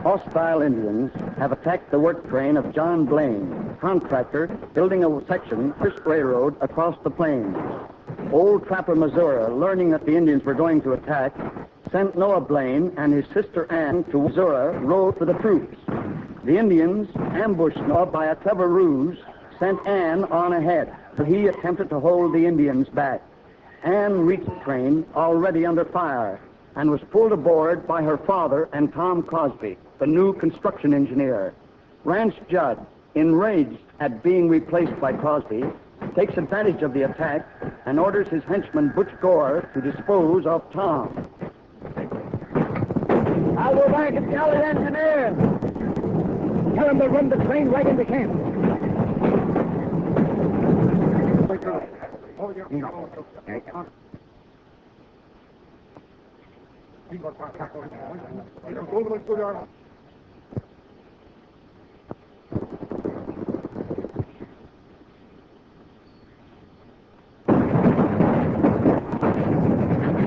hostile Indians have attacked the work train of John Blaine, contractor building a section first railroad across the plains. Old Trapper Missouri, learning that the Indians were going to attack, sent Noah Blaine and his sister Ann to Missouri, rode for the troops. The Indians, ambushed Noah by a clever ruse, sent Ann on ahead. He attempted to hold the Indians back. Ann reached the train already under fire and was pulled aboard by her father and Tom Crosby, the new construction engineer. Ranch Judd, enraged at being replaced by Crosby, takes advantage of the attack and orders his henchman Butch Gore to dispose of Tom. I'll go back and tell the engineer. Tell him to run the train right into camp.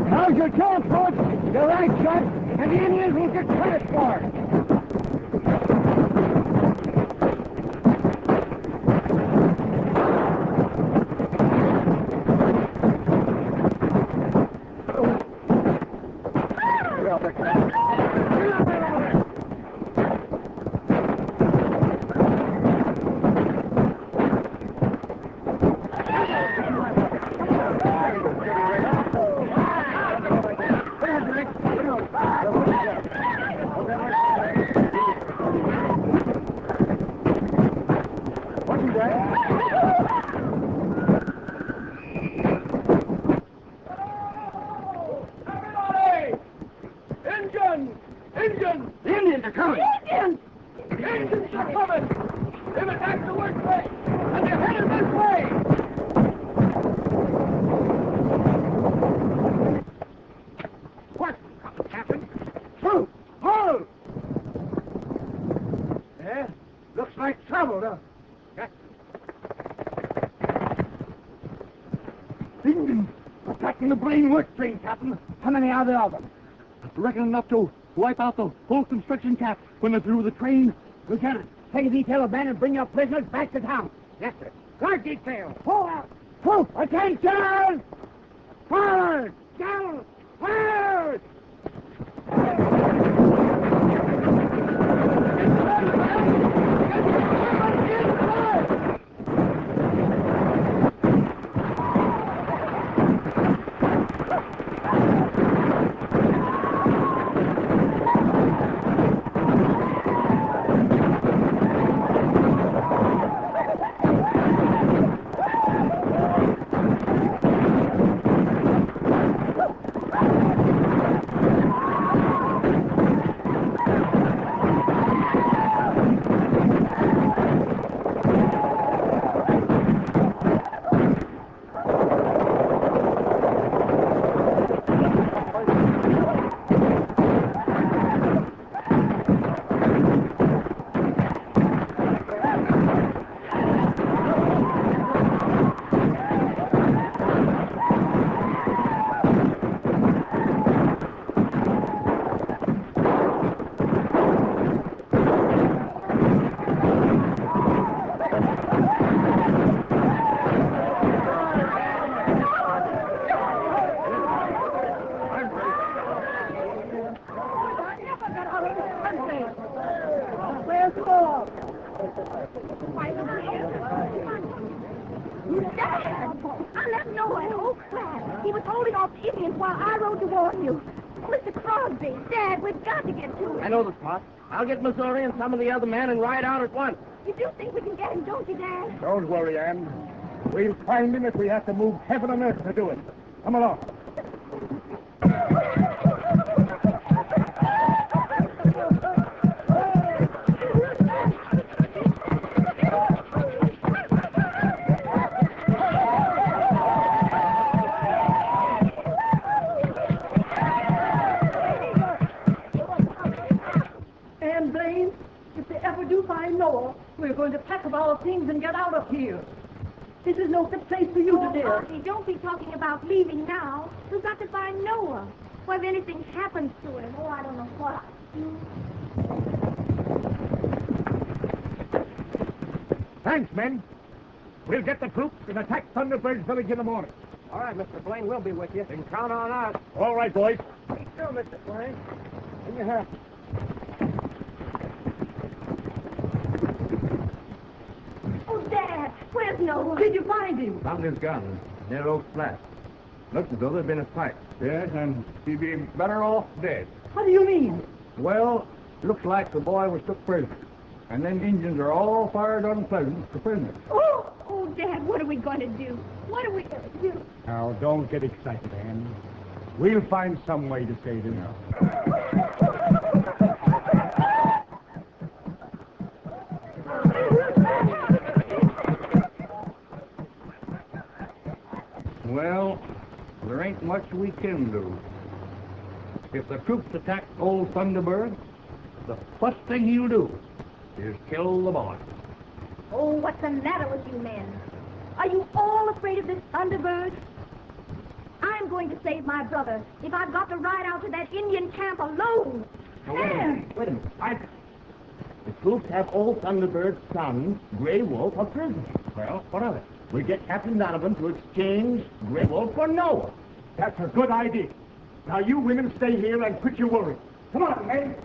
How's your chance, Butch? You're right, Judd, and the Indians will get credit for it. How many are there of them? Reckon enough to wipe out the whole construction camp when they're through with the train. Lieutenant, take a detail of men and bring your prisoners back to town. Yes, sir. Guard detail. Pull out. Pull. Attention! Forward! Down! Forward! I left Noah at Oak Flat. He was holding off the Indians while I rode to warn you. Mr. Crosby, Dad, we've got to get to him. I know the spot. I'll get Missouri and some of the other men and ride out at once. You do think we can get him, don't you, Dad? Don't worry, Ann. We'll find him if we have to move heaven and earth to do it. Come along. And Blaine, if they ever do find Noah, we're going to pack up our things and get out of here. This is no fit place for you to live. Auntie, don't be talking about leaving now. We've got to find Noah. Well, if anything happens to him, I don't know what. Thanks, men. We'll get the troops and attack Thunderbird's village in the morning. All right, Mr. Blaine, we'll be with you. Then count on us. All right, boys. Me too, Mr. Blaine. In your hat. Oh, Dad, where's Noah? Did you find him? Found his gun near Oak Flat. Looks as though there's been a fight. Yes, and he'd be better off dead. What do you mean? Well, looks like the boy was took prisoner. And them Indians are all fired on Pleasant for prisoners. Oh, Dad, what are we going to do? What are we going to do? Now, don't get excited, Ann. We'll find some way to save him. Well, there ain't much we can do. If the troops attack old Thunderbird, the first thing he'll do is kill the boy. Oh, what's the matter with you men? Are you all afraid of this Thunderbird? I'm going to save my brother if I've got to ride out to that Indian camp alone. Now, wait a minute. The troops have old Thunderbird's son, Grey Wolf, a prisoner. Well, what of it? We get Captain Donovan to exchange Grey Wolf for Noah. That's a good idea. Now, you women stay here and quit your worry. Come on, men.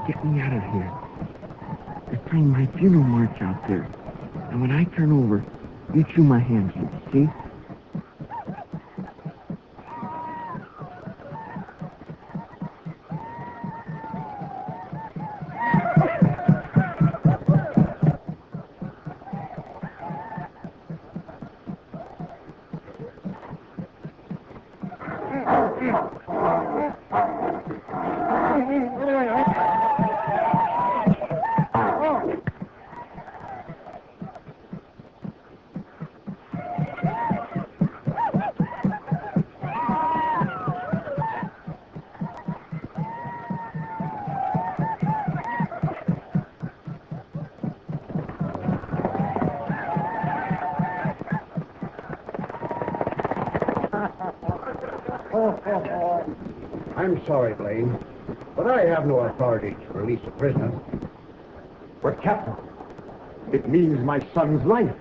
Get me out of here. They're playing my funeral march out there. And when I turn over, you chew my hands, see? I'm sorry, Blaine, but I have no authority to release a prisoner. But, Captain, it means my son's life.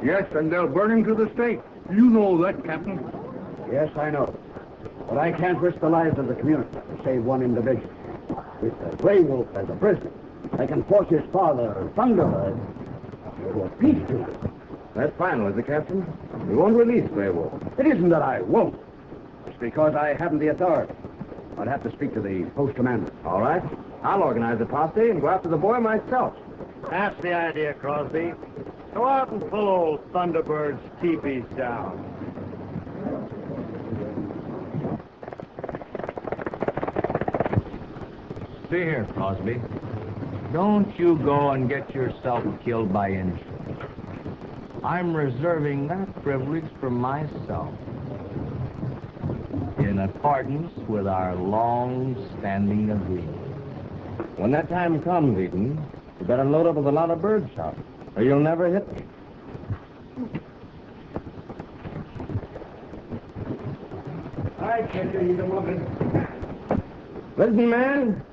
Yes, and they'll burn him to the stake. You know that, Captain. Yes, I know. But I can't risk the lives of the community to save one individual. With the Grey Wolf as a prisoner, I can force his father, Thunderbird, into a peace treaty. That's final, is it, Captain? We won't release Grey Wolf. It isn't that I won't. It's because I haven't the authority. I'd have to speak to the post commander. All right. I'll organize a posse and go after the boy myself. That's the idea, Crosby. Go out and pull old Thunderbird's teepees down. See here, Crosby. Don't you go and get yourself killed by Indians. I'm reserving that privilege for myself. In accordance with our long-standing agreement. When that time comes, Eden, you better load up with a lot of bird shot, or you'll never hit me. I can't do either one. Listen, man.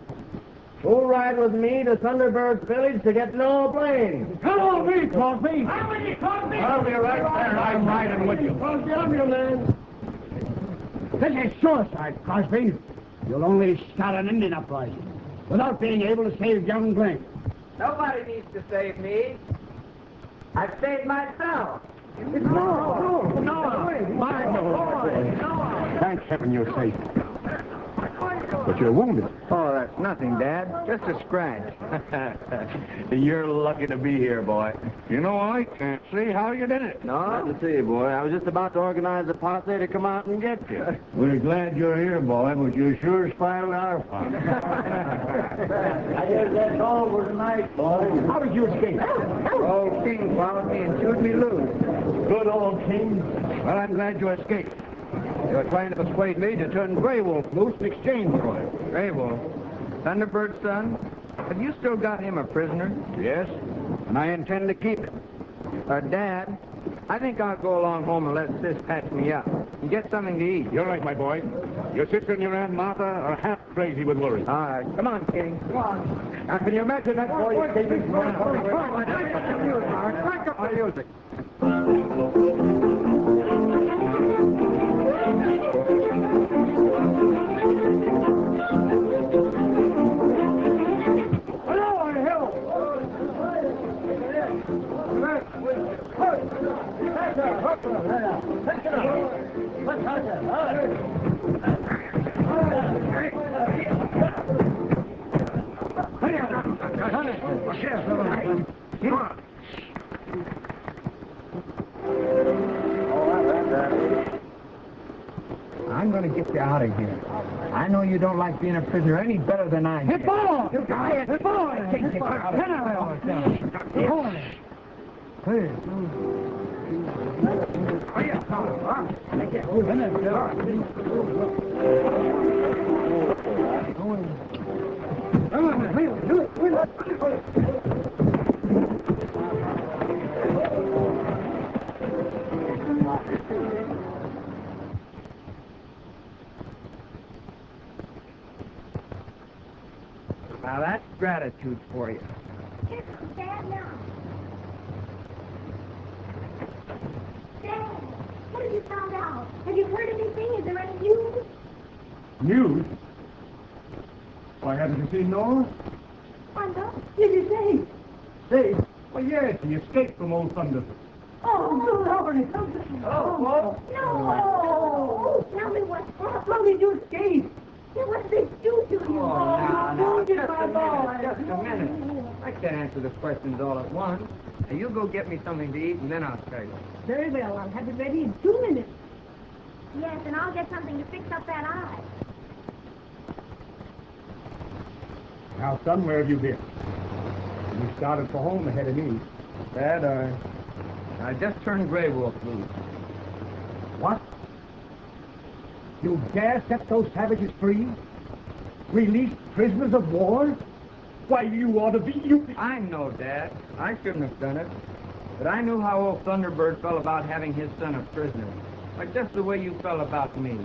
Who'll ride with me to Thunderbird's village to get to know Blaine? Come on, me, Crosby. I'm with you, Crosby. I'll be right there. I'm riding with you. Crosby, I'm your man. This is suicide, Crosby. You'll only start an Indian uprising without being able to save young Blaine. Nobody needs to save me. I've saved myself. No. Thanks heaven you're safe. But you're wounded. Oh, that's nothing, Dad. Just a scratch. You're lucky to be here, boy. You know, I can't see how you did it. No, glad to see you, boy. I was just about to organize a posse to come out and get you. We're glad you're here, boy, but you sure spoiled our fun. I guess that's all for tonight, boys. How did you escape? Old King followed me and chewed me loose. Good old King. Well, I'm glad you escaped. You were trying to persuade me to turn Gray Wolf loose in exchange for him. Gray Wolf? Thunderbird's son? Have you still got him a prisoner? Yes, and I intend to keep him. Dad, I think I'll go along home and let Sis patch me up and get something to eat. You're right, my boy. Your sister and your Aunt Martha are half crazy with worry. All right. Come on, King. Come on. Now, can you imagine that boy escaping from I'll use it. Hello on the hill. I'm going to get you out of here. I know you don't like being a prisoner any better than I do. Hey, boy! Hey, boy! Take you out. Now, that's gratitude for you. It's Dad now. Dad, what have you found out? Have you heard anything? Is there any news? News? Why, haven't you seen Nora? Why, no. Did you say? Say, well, yes, he escaped from old Thunder. Oh, good Lord. No! Tell me what happened. How did you escape? What did they do to you? Wounded my boy. Just a minute. I can't answer the questions all at once. Now, you go get me something to eat, and then I'll tell you. Very well. I'll have it ready in 2 minutes. Yes, and I'll get something to fix up that eye. Now, son, where have you been? You started for home ahead of me. Dad, I just turned Gray Wolf loose. What? You dare set those savages free? Release prisoners of war? Why, you ought to be... I know, Dad. I shouldn't have done it. But I knew how old Thunderbird felt about having his son a prisoner. Like just the way you felt about me.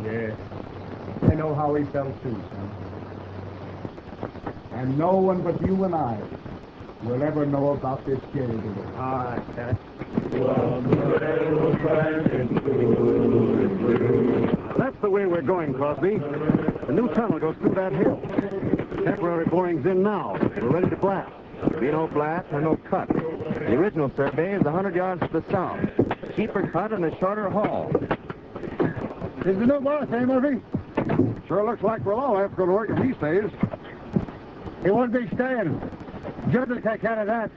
Yes. I know how he felt too, son. And no one but you and I will ever know about this jail today. All right, Dad. That's the way we're going, Crosby. The new tunnel goes through that hill. Temporary boring's in now. We're ready to blast. Be no blast or no cut. The original survey is 100 yards to the south. Cheaper cut and a shorter haul. Is the new boss, eh, Murphy? Sure looks like we'll all have to go to work if he stays. He won't be staying. Judge will take care of that.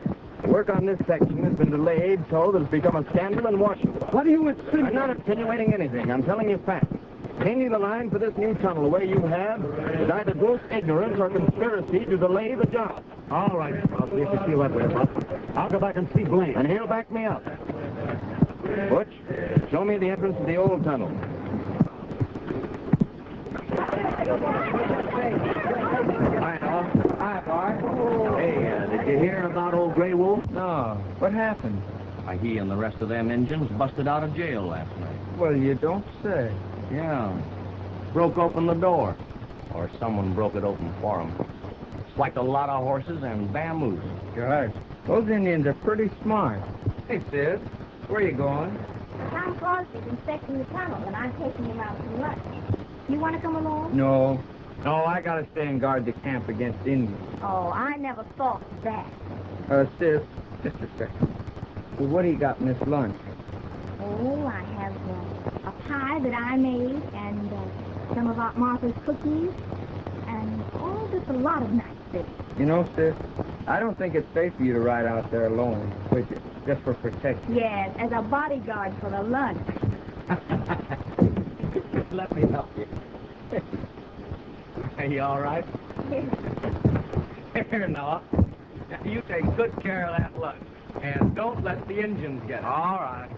Work on this section has been delayed so that it's become a scandal in Washington. What do you insinuate? I'm not insinuating anything. I'm telling you facts. Changing the line for this new tunnel the way you have is either gross ignorance or conspiracy to delay the job. All right, Crosby, if you feel that way, Buck. I'll go back and see Blaine. And he'll back me up. Butch, show me the entrance to the old tunnel. Hi, Noah. Hi, Bart. Hey, did you hear about old Gray Wolf? No. What happened? Why, he and the rest of them Injuns busted out of jail last night. Well, you don't say. Yeah. Broke open the door. Or someone broke it open for them. Swiped a lot of horses and bamboos. Gosh, those Indians are pretty smart. Hey, Sis, where are you going? John Crosby's inspecting the tunnel, and I'm taking him out to lunch. You want to come along? No. No, I gotta stay and guard the camp against Indians. Oh, I never thought of that. Sis, just a second. Well, what do you got in this lunch? Oh, I have a pie that I made, and some of Aunt Martha's cookies, and just a lot of nice things. You know, sis, I don't think it's safe for you to ride out there alone with you, just for protection. Yes, as a bodyguard for the lunch. Let me help you. Are you all right? Here, Noah. You take good care of that lunch. And don't let the engines get it. All right.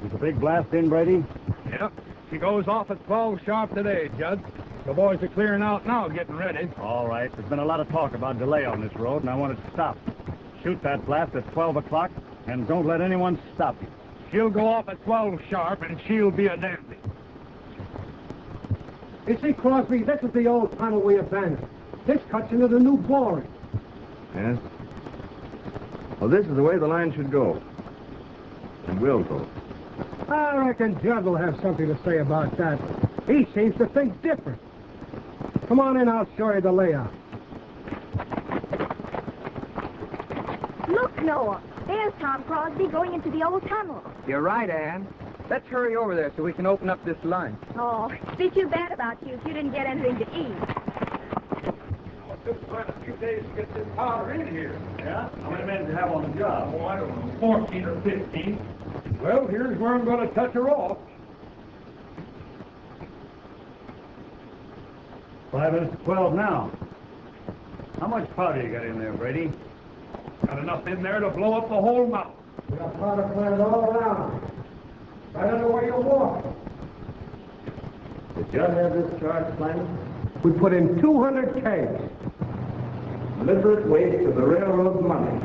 Is the big blast in, Brady? Yep. She goes off at 12 sharp today, Judge. The boys are clearing out now, getting ready. All right. There's been a lot of talk about delay on this road, and I want it to stop. Shoot that blast at 12 o'clock, and don't let anyone stop you. She'll go off at 12 sharp, and she'll be a dandy. You see, Crosby, this is the old tunnel we abandoned. This cuts into the new boring. Yes? Well, this is the way the line should go. And will go. I reckon Judd will have something to say about that. He seems to think different. Come on in, I'll show you the layout. Look, Noah, there's Tom Crosby going into the old tunnel. You're right, Ann. Let's hurry over there so we can open up this line. Oh, be too bad about you if you didn't get anything to eat. It took quite a few days to get this powder in here. Yeah? How many men do you have on the job? Oh, I don't know, 14 or 15. Well, here's where I'm going to touch her off. 5 minutes to 12 now. How much powder you got in there, Brady? Got enough in there to blow up the whole mountain. We got powder planted all around. Right under where you're walking. Did Judd have this charge planned? We put in 200 kegs. Deliberate waste of the railroad money.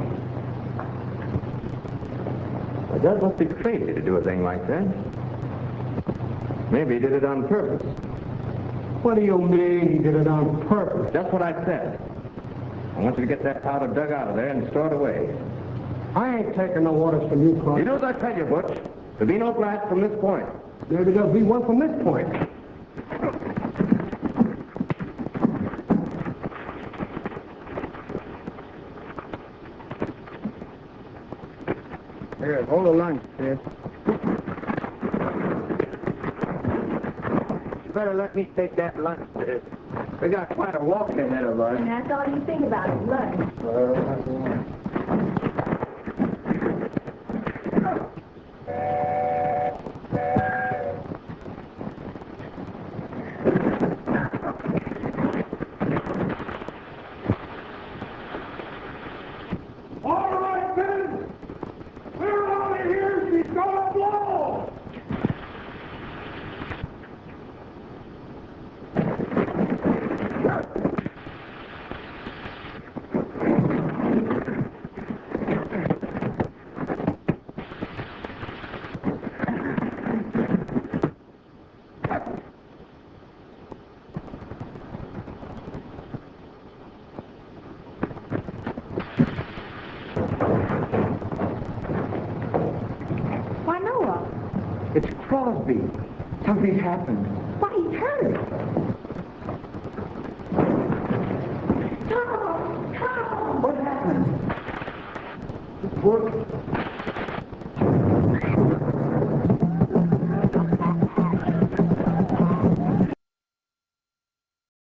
Well, Judd must be crazy to do a thing like that. Maybe he did it on purpose. What do you mean he did it on purpose? That's what I said. I want you to get that powder dug out of there and stored away. I ain't taking no orders from you, Crosby. You know what I tell you, Butch? There'll be no blast from this point. Maybe there'll be one from this point. Here, hold the lunch, sis. You better let me take that lunch, sis. We got quite a walk ahead of us. And that's all you think about is lunch. All right, men! We're out of here! She's gonna blow! Why, Noah? It's Crosby. Something's happened. Why, he's hurt. Tom! Tom! What happened? Poor